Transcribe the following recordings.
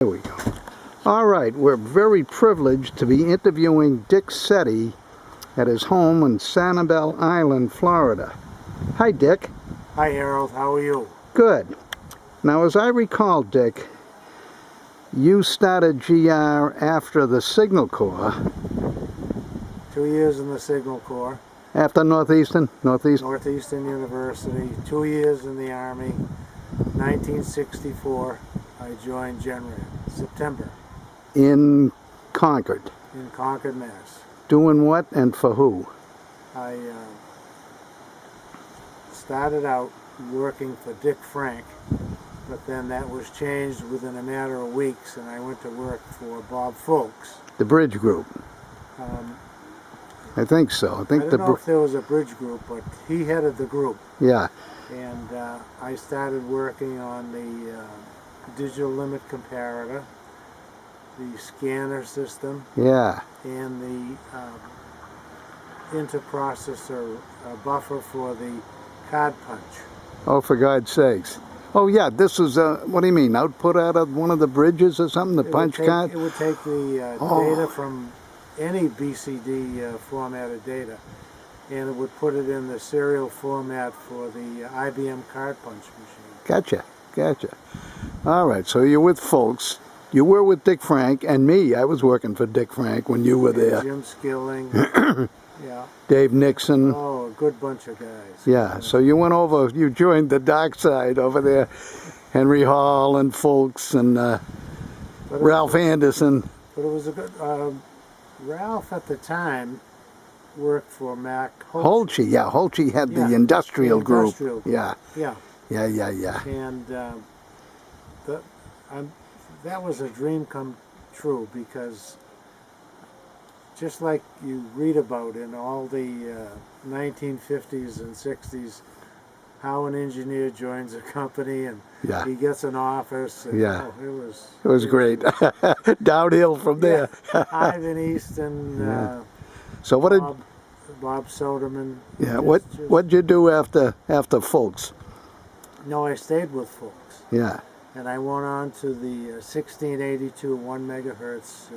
There we go. All right, we're very privileged to be interviewing Dick Sette at his home in Sanibel Island, Florida. Hi, Dick. Hi, Harold. How are you? Good. Now, as I recall, Dick, you started GR after the Signal Corps. 2 years in the Signal Corps. After Northeastern University. 2 years in the Army. 1964, I joined General. September. In Concord. In Concord, Mass. Doing what and for who? I started out working for Dick Frank, but then that was changed within a matter of weeks, and I went to work for Bob Fulks. The Bridge Group. I think so. I don't know if there was a bridge group, but he headed the group. Yeah. And I started working on the digital limit comparator, the scanner system, yeah, and the interprocessor buffer for the card punch. Oh, for God's sakes. Oh, yeah, this was, what do you mean, output out of one of the bridges or something, the punch card? It would take the data from any BCD formatted data, and it would put it in the serial format for the IBM card punch machine. Gotcha, gotcha. All right, so you're with Fulks. You were with Dick Frank and me. I was working for Dick Frank when you were there. Jim Skilling, yeah. Dave Nixon. Oh, a good bunch of guys. Yeah, so you went over, you joined the dark side over there. Henry Hall and Fulks and Ralph Anderson. But it was a good, Ralph at the time worked for Mac Holtze, yeah, Holtze had the industrial group. Yeah. Yeah. Yeah, yeah, yeah. And that was a dream come true, because just like you read about in all the 1950s and 60s, how an engineer joins a company and he gets an office. And, it was great. Downhill from there. Ivan Easton, so what Bob Soderman. Yeah, what'd you do after Fulks? No, I stayed with Fulks. Yeah. And I went on to the 1682 1 megahertz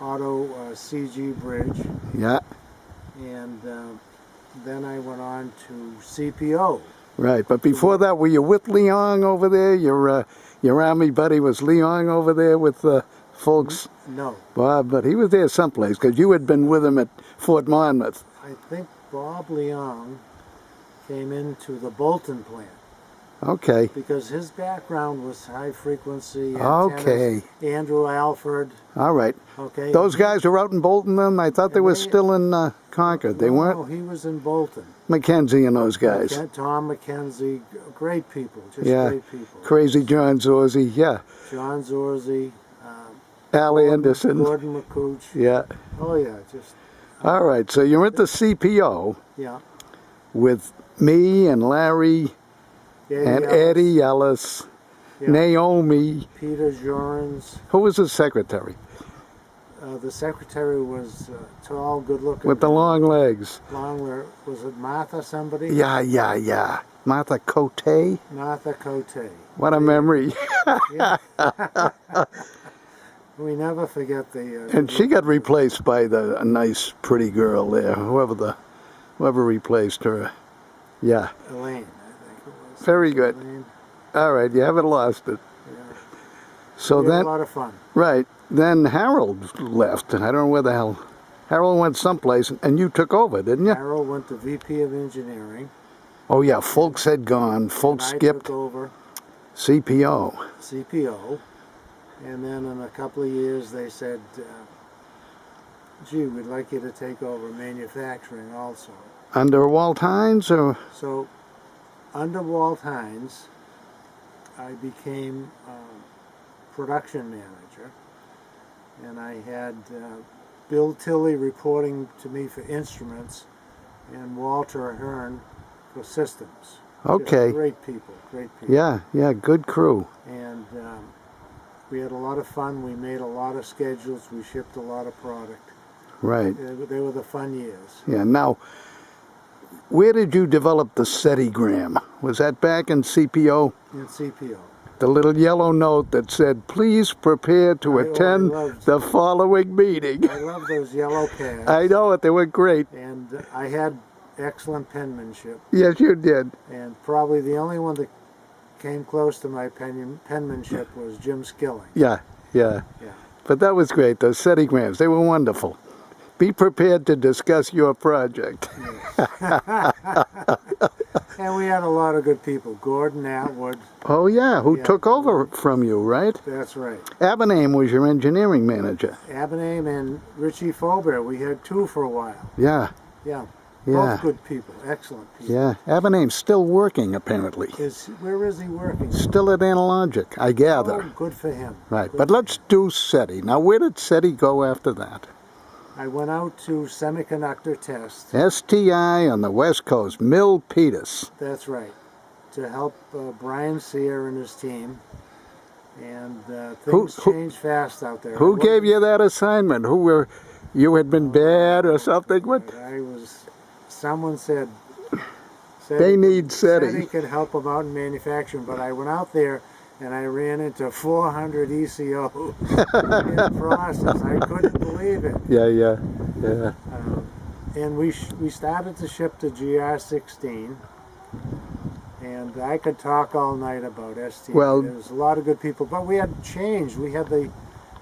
auto CG bridge. Yeah. And then I went on to CPO. Right, but before that, were you with Leong over there? Your Army buddy was Leong over there with Fulks? No. Bob, but he was there someplace, because you had been with him at Fort Monmouth. I think Bob Leong came into the Bolton plant. Okay. Because his background was high frequency antennas. Okay. Andrew Alford. All right. Okay. Those guys were out in Bolton then? I thought they were still in Concord. They weren't? No, he was in Bolton. Mackenzie and those guys. Tom Mackenzie, great people, just great people. Crazy John Zorzi, yeah. John Zorzi. Al Anderson. Gordon McCooch. Yeah. Oh yeah, just. All right, so you're at the CPO. Yeah. With me and Larry and Eddie Ellis, Naomi. Peter Jorans. Who was his secretary? The secretary was tall, good-looking. With the long legs. Was it Martha somebody? Yeah. Martha Cote? Martha Cote. What a memory. We never forget the... and she got replaced by a nice, pretty girl there, whoever replaced her. Yeah. Elaine, I think it was. Very good. Elaine. All right, you haven't lost it. Yeah. So we had a lot of fun. Right. Then Harold left, and I don't know where the hell. Harold went someplace, and you took over, didn't you? Harold went to VP of Engineering. Oh yeah, Fulks had gone. Fulks skipped. I took over. CPO. And then in a couple of years they said, gee, we'd like you to take over manufacturing also. Under Walt Hines, or? So, under Walt Hines, I became production manager, and I had Bill Tilley reporting to me for instruments, and Walter Ahern for systems. Okay. Just great people. Yeah, good crew. And we had a lot of fun. We made a lot of schedules. We shipped a lot of product. Right. They were the fun years. Yeah. Now, where did you develop the SETIgram? Was that back in CPO? In CPO. the little yellow note that said, "Please prepare to attend the following meeting." I love those yellow pads. I know it. They were great. And I had excellent penmanship. Yes, you did. And probably the only one that came close to my penmanship was Jim Skilling. Yeah. But that was great. Those settigrams, they were wonderful. Be prepared to discuss your project. Yes. And we had a lot of good people. Gordon Atwood. Oh, yeah, who took over from you, right? That's right. Abaname was your engineering manager. Abaname and Richie Faubert. We had two for a while. Yeah. Both good people. Excellent people. Yeah. Abaname's still working, apparently. Where is he working? Still at Analogic, I gather. Oh, good for him. Right. But let's do Sette. Now, where did Sette go after that? I went out to semiconductor test. STI on the West Coast, Mill Peters. That's right. To help Brian Sear and his team. And things changed fast out there. Who gave you that assignment? You had been bad or something? What? Someone said they need Sette. Sette could help them out in manufacturing, but I went out there and I ran into 400 ECO in the process. I couldn't believe it. Yeah. And we started to ship to GR16, and I could talk all night about ST. Well, there was a lot of good people, but we had changed. We had the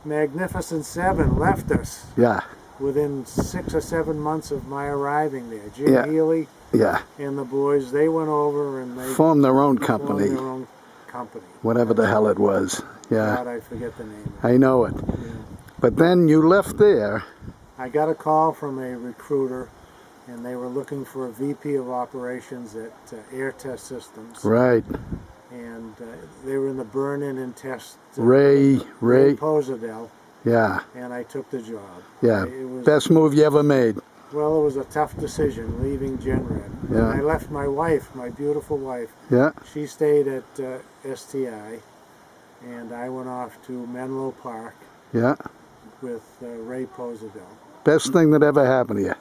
Magnificent Seven left us. Yeah. Within 6 or 7 months of my arriving there, Jim Healy and the boys, they went over and they formed their own company. Whatever the hell it was. Yeah. God, I forget the name. I know it. Yeah. But then you left there. I got a call from a recruiter, and they were looking for a VP of operations at Air Test Systems. Right. And they were in the burn-in and test. Ray Posadel. Yeah. And I took the job. Yeah. Best move you ever made. Well, it was a tough decision leaving Genred. Yeah. I left my wife, my beautiful wife. Yeah. She stayed at STI, and I went off to Menlo Park. Yeah. With Ray Posadel. Best thing that ever happened to you.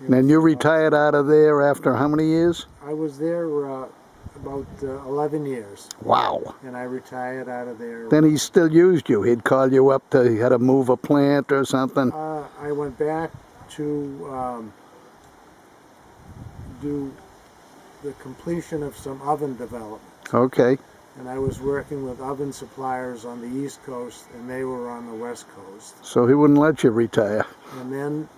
And then you retired out of there after how many years? I was there about 11 years. Wow. And I retired out of there. Then he still used you. He'd call you up to, he had to move a plant or something. I went back to do the completion of some oven development. Okay. And I was working with oven suppliers on the East Coast, and they were on the West Coast. So he wouldn't let you retire. And then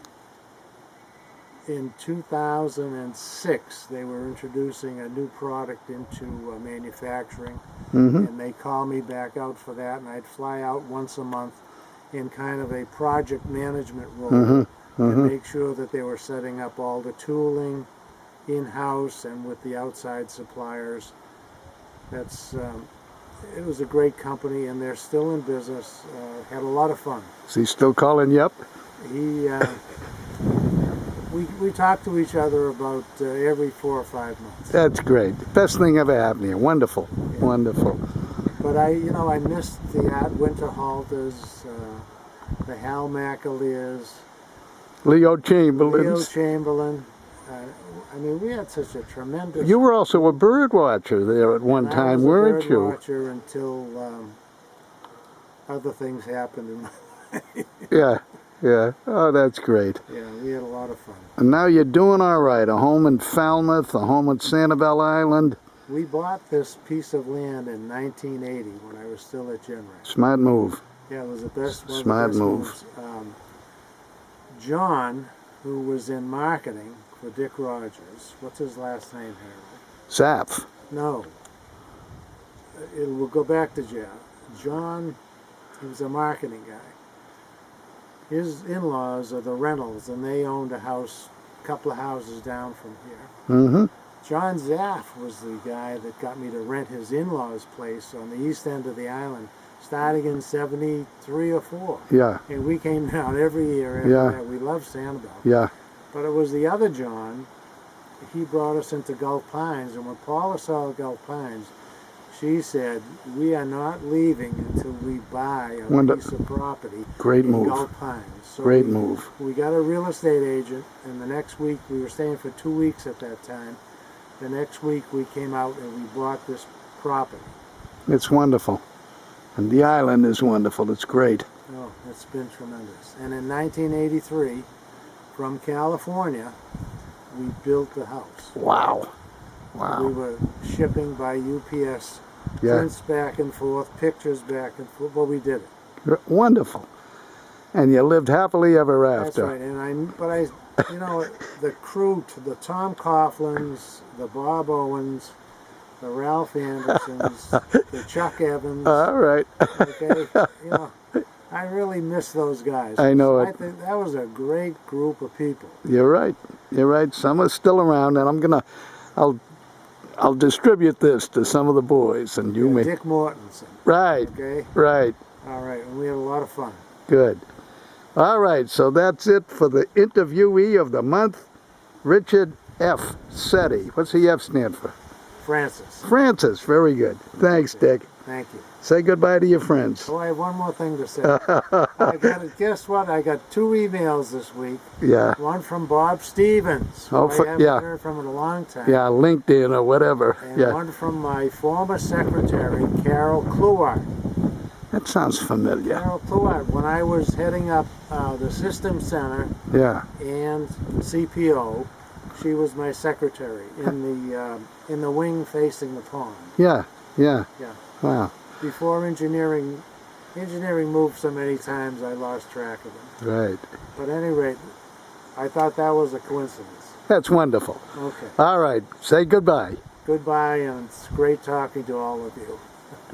in 2006, they were introducing a new product into manufacturing, and they called me back out for that, and I'd fly out once a month in kind of a project management role to make sure that they were setting up all the tooling in-house and with the outside suppliers. It was a great company, and they're still in business. Had a lot of fun. Is he still calling you up? We talk to each other about every 4 or 5 months. That's great. Best thing ever happened to you. Wonderful. Yeah. Wonderful. But I missed the Art Winterhalters, the Hal McAleers, Leo Chamberlain. I mean, we had such a tremendous... You were also a bird watcher there at one time, weren't you? I was a bird watcher until other things happened in my life. Yeah. Oh, that's great. Yeah, we had a lot of fun. And now you're doing all right. A home in Falmouth, a home at Sanibel Island. We bought this piece of land in 1980 when I was still at Genred. Smart move. Yeah, it was the best one. Smart move. John, who was in marketing for Dick Rogers, what's his last name, Harold? Zapf. No. We'll go back to John. He was a marketing guy. His in-laws are the Reynolds, and they owned a couple of houses down from here. John Zaff was the guy that got me to rent his in-laws' place on the east end of the island, starting in 73 or 4. Yeah. And we came down every year after that. We loved Sanibel. Yeah. But it was the other John. He brought us into Gulf Pines, and when Paula saw Gulf Pines, she said, "We are not leaving until we buy a piece of property in Gulf Pines." So Great move. We got a real estate agent, and the next week, we were staying for 2 weeks at that time. The next week, we came out and we bought this property. It's wonderful. And the island is wonderful. It's great. Oh, it's been tremendous. And in 1983, from California, we built the house. Wow. We Wow. were shipping by UPS, Yeah. prints back and forth, pictures back and forth, but we did it. Wonderful. And you lived happily ever That's after. right. And you know, the crew, the Tom Coughlin's, the Bob Owens, the Ralph Andersons, the Chuck Evans. All right. Okay, you know, I really miss those guys. I know I it. think that was a great group of people. You're right. You're right. Some are still around, and I'll distribute this to some of the boys, and you may. Dick Mortensen. Right. Okay. Right. All right, and we had a lot of fun. Good. All right, so that's it for the interviewee of the month, Richard F. Sette. What's the F stand for? Francis. Francis. Very good. Thanks, Dick. Thank you. Say goodbye to your friends. Oh, I have one more thing to say. Guess what? I got 2 emails this week. Yeah. One from Bob Stevens, who Oh, I haven't yeah. heard from in a long time. Yeah, LinkedIn or whatever. And Yeah. one from my former secretary, Carol Kluart. That sounds familiar. Carol Kluart, when I was heading up the System Center Yeah. and CPO, she was my secretary in the wing facing the pond. Yeah. Yeah. Yeah. Wow. Before engineering moved so many times I lost track of it. Right. But at any rate, I thought that was a coincidence. That's wonderful. Okay. All right. Say goodbye. Goodbye, and it's great talking to all of you.